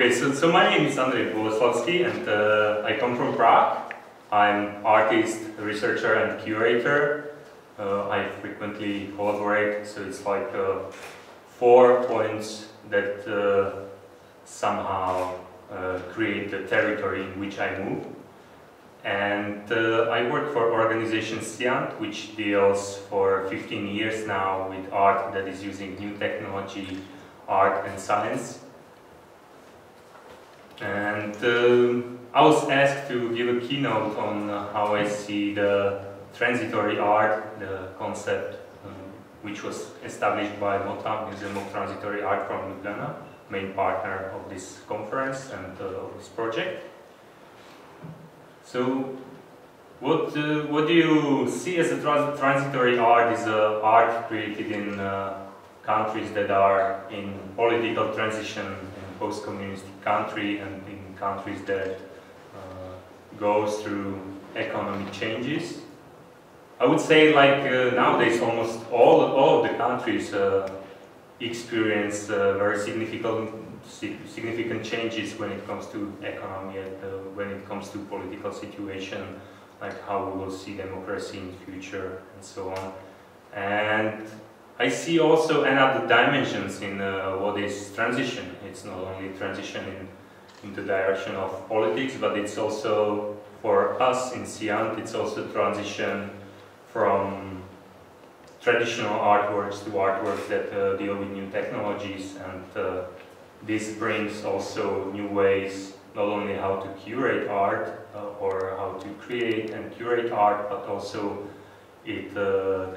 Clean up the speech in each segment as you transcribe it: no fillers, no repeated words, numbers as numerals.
Okay, so my name is Andrey Boleslavsky and I come from Prague. I'm artist, researcher and curator. I frequently collaborate, so it's like 4 points that somehow create the territory in which I move. And I work for organization SEASTATION, which deals for 15 years now with art that is using new technology, art and science. And I was asked to give a keynote on how I see the transitory art, the concept which was established by MOTA, Museum of Transitory Art from Ljubljana, main partner of this conference and of this project. So, what do you see as a transitory art is art created in countries that are in political transition in post-communist country and in countries that go through economic changes. I would say like nowadays almost all of the countries experience very significant changes when it comes to economy and when it comes to political situation, like how we will see democracy in the future and so on. And I see also another dimensions in what is transition. It's not only transition in the direction of politics, but it's also for us in SEASTATION, it's also transition from traditional artworks to artworks that deal with new technologies, and this brings also new ways, not only how to curate art or how to create and curate art, but also it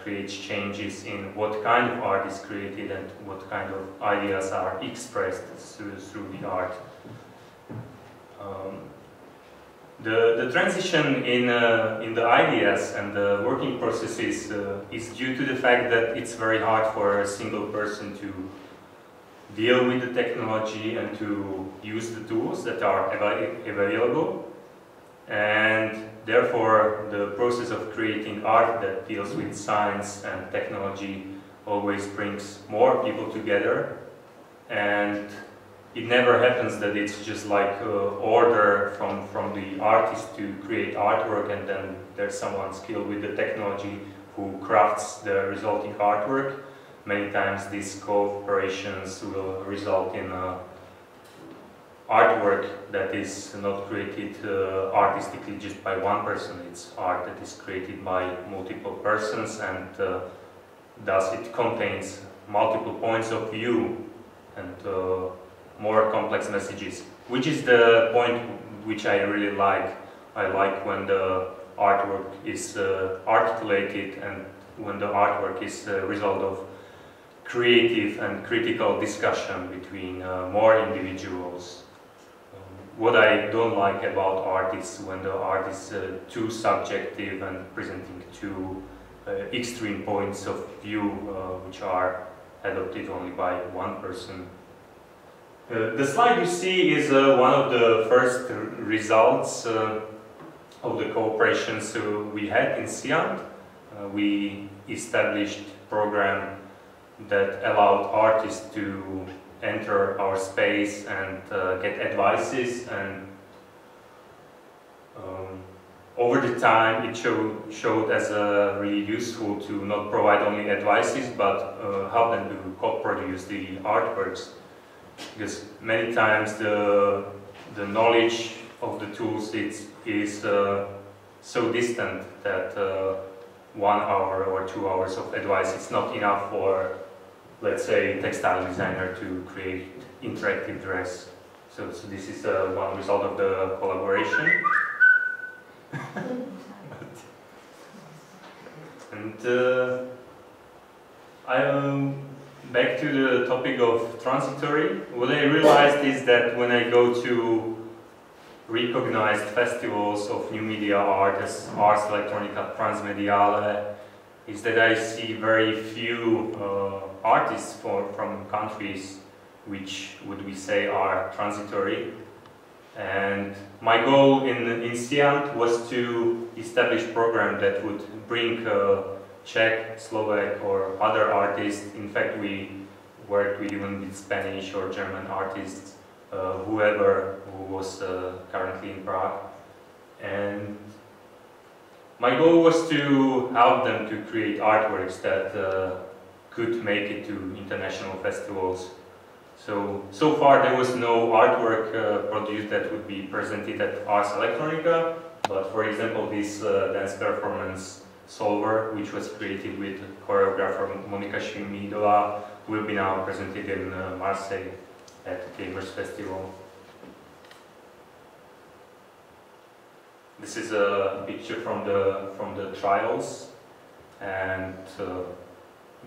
creates changes in what kind of art is created and what kind of ideas are expressed through the art. The transition in the ideas and the working processes is due to the fact that it's very hard for a single person to deal with the technology and to use the tools that are available. And therefore, the process of creating art that deals with science and technology always brings more people together. And it never happens that it's just like order from the artist to create artwork and then there's someone skilled with the technology who crafts the resulting artwork. Many times these cooperations will result in artwork that is not created artistically just by one person. It's art that is created by multiple persons, and thus it contains multiple points of view and more complex messages, which is the point which I really like. I like when the artwork is articulated and when the artwork is the result of creative and critical discussion between more individuals. What I don't like about art is when the art is too subjective and presenting two extreme points of view which are adopted only by one person. The slide you see is one of the first results of the cooperations we had in SEASTATION. We established a program that allowed artists to enter our space and get advices, and over the time it showed as really useful to not provide only advices but help them to co-produce the artworks, because many times the knowledge of the tools is so distant that 1 hour or 2 hours of advice is not enough for, let's say, textile designer to create interactive dress. So this is one result of the collaboration. And back to the topic of transitory. What I realized is that when I go to recognized festivals of new media art as Ars Electronica Transmediale, is that I see very few artists from countries which would we say are transitory. And my goal in SEASTATION was to establish a program that would bring Czech, Slovak or other artists. In fact, we worked even with Spanish or German artists whoever who was currently in Prague. And my goal was to help them to create artworks that could make it to international festivals. So far there was no artwork produced that would be presented at Ars Electronica, but for example this dance performance Solver, which was created with choreographer Monika Šmídová, will be now presented in Marseille at Gamers Festival. This is a picture from the trials, and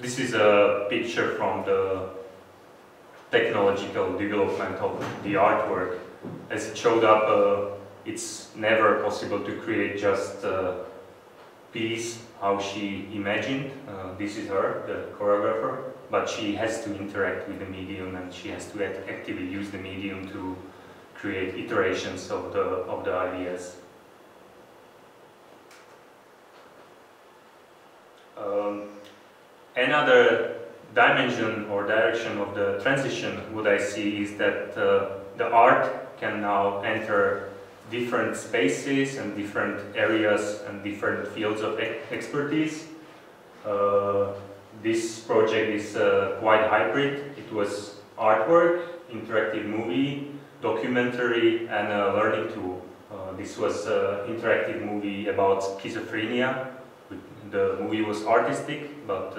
this is a picture from the technological development of the artwork. As it showed up, it's never possible to create just a piece how she imagined. This is her, the choreographer, but she has to interact with the medium, and she has to actively use the medium to create iterations of the ideas. Another dimension or direction of the transition, what I see, is that the art can now enter different spaces and different areas and different fields of expertise. This project is quite hybrid. It was artwork, interactive movie, documentary, and a learning tool. This was an interactive movie about schizophrenia. The movie was artistic, but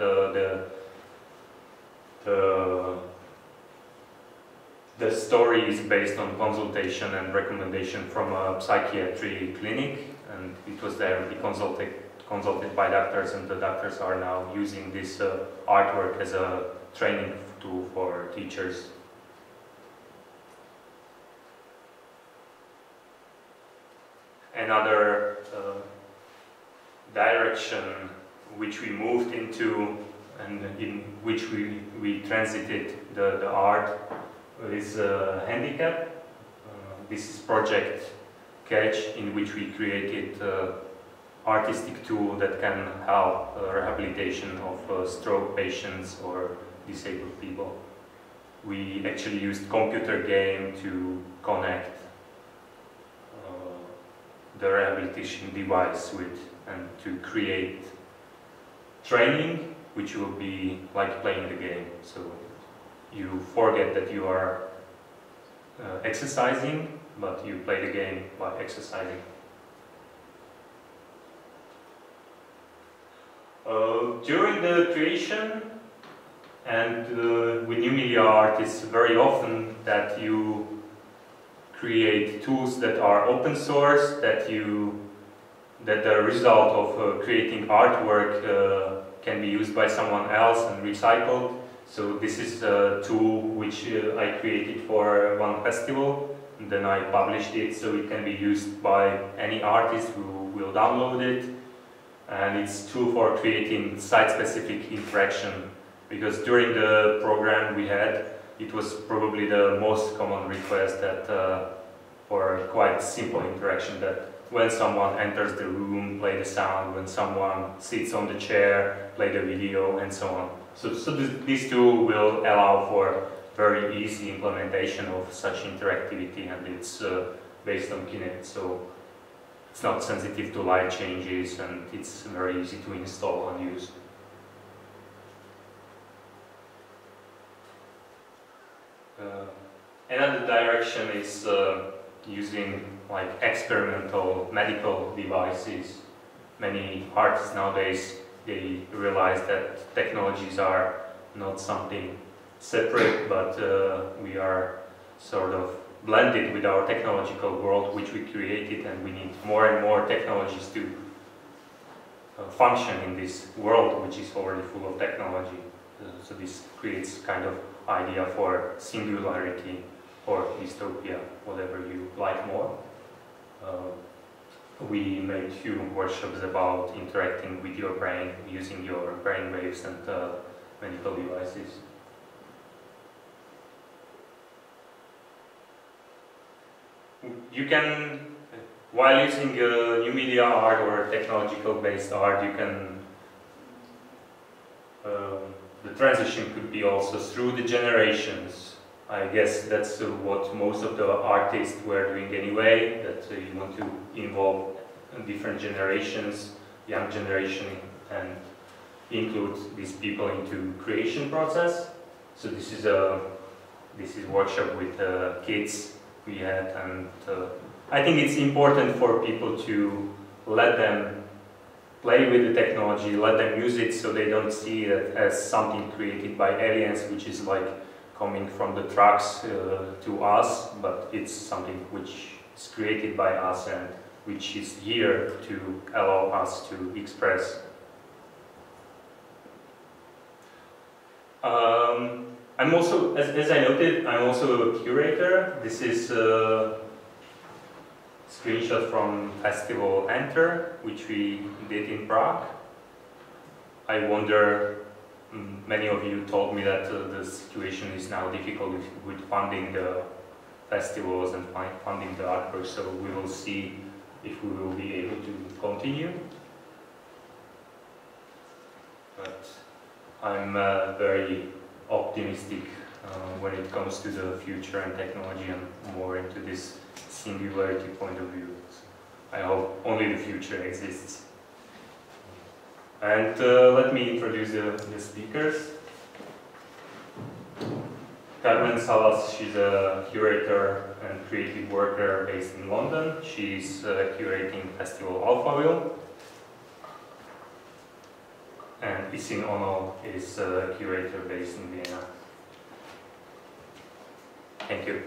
the story is based on consultation and recommendation from a psychiatry clinic, and it was directly consulted by doctors, and the doctors are now using this artwork as a training tool for teachers. Another direction which we moved into and in which we transited the art is handicap. This is Project Catch, in which we created artistic tool that can help rehabilitation of stroke patients or disabled people. We actually used computer game to connect the rehabilitation device with, and to create training which will be like playing the game. So you forget that you are exercising, but you play the game by exercising. During the creation and with new media art, it's very often that you create tools that are open source, that the result of creating artwork can be used by someone else and recycled. So this is a tool which I created for one festival, and then I published it so it can be used by any artist who will download it. And it's a tool for creating site-specific interaction, because during the program we had, it was probably the most common request that for a quite simple interaction, that when someone enters the room, play the sound, when someone sits on the chair, play the video, and so on. So this tool will allow for very easy implementation of such interactivity, and it's based on Kinect, so it's not sensitive to light changes, and it's very easy to install and use. Another direction is using like experimental medical devices. Many artists nowadays, they realize that technologies are not something separate, but we are sort of blended with our technological world which we created, and we need more and more technologies to function in this world which is already full of technology. So this creates kind of idea for singularity or dystopia, whatever you like more. We made few workshops about interacting with your brain, using your brain waves and medical devices. You can, while using new media art or technological based art, you can, the transition could be also through the generations. I guess that's what most of the artists were doing anyway, that you want to involve different generations, young generation, and include these people into creation process. So this is a workshop with kids we had, and I think it's important for people to let them play with the technology, let them use it, so they don't see it as something created by aliens, which is like coming from the trucks to us, but it's something which is created by us and which is here to allow us to express. I'm also, as I noted, I'm also a curator. This is a screenshot from festival Enter, which we did in Prague. I wonder, many of you told me that the situation is now difficult with funding the festivals and funding the ARTos, so we will see if we will be able to continue. But I'm very optimistic when it comes to the future and technology, and more into this singularity point of view. So I hope only the future exists. And let me introduce the speakers. Carmen Salas, she's a curator and creative worker based in London. She's curating Festival Alphaville. And Isin Ono is a curator based in Vienna. Thank you.